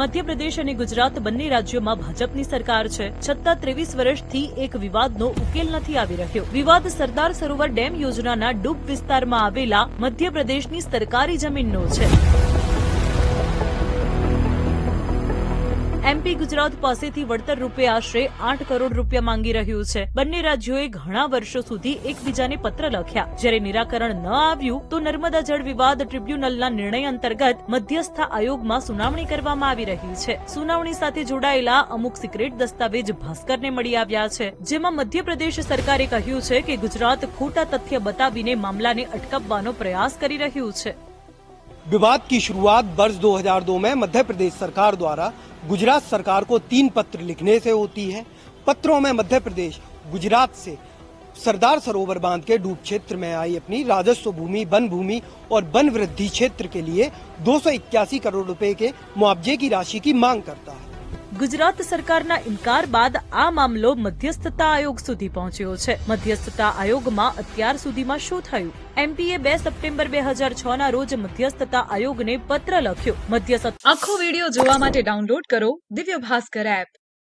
મધ્યપ્રદેશ અને ગુજરાત બંને રાજ્યોમાં ભાજપની સરકાર છે, છતાં 23 વર્ષથી એક વિવાદનો ઉકેલ નથી આવી રહ્યો. વિવાદ સરદાર સરોવર ડેમ યોજનાના ડૂબ વિસ્તારમાં આવેલા મધ્યપ્રદેશની સરકારી જમીનનો છે. એમપી ગુજરાત પાસેથી વળતર રૂપે આશરે 8 કરોડ રૂપિયા માંગી રહ્યું છે. બંને રાજ્યોએ ઘણા વર્ષો સુધી એકબીજાને પત્ર લખ્યા. જ્યારે નિરાકરણ ન આવ્યું તો નર્મદા જળ વિવાદ ટ્રિબ્યુનલના નિર્ણય અંતર્ગત મધ્યસ્થ આયોગમાં સુનાવણી કરવામાં આવી રહી છે. સુનાવણી સાથે જોડાયેલા અમુક સિક્રેટ દસ્તાવેજ ભાસ્કરને મળી આવ્યા છે, જેમાં મધ્યપ્રદેશ સરકારે કહ્યું છે કે ગુજરાત ખોટા તથ્ય બતાવીને મામલાને અટકાવવાનો પ્રયાસ કરી રહ્યું છે. विवाद की शुरुआत वर्ष 2002 में मध्य प्रदेश सरकार द्वारा गुजरात सरकार को 3 पत्र लिखने से होती है. पत्रों में मध्य प्रदेश गुजरात से सरदार सरोवर बांध के डूब क्षेत्र में आई अपनी राजस्व भूमि, वन भूमि और वन वृद्धि क्षेत्र के लिए 281 करोड़ रुपए के मुआवजे की राशि की मांग करता है. ગુજરાત સરકારના ઇનકાર બાદ આ મામલો મધ્યસ્થતા આયોગ સુધી પહોંચ્યો છે. મધ્યસ્થતા આયોગમાં અત્યાર સુધીમાં શું થયું? એમપીએ 2 સપ્ટેમ્બર 2006ના રોજ મધ્યસ્થતા આયોગને પત્ર લખ્યો. આખો વિડીયો જોવા માટે ડાઉનલોડ કરો દિવ્ય ભાસ્કર એપ.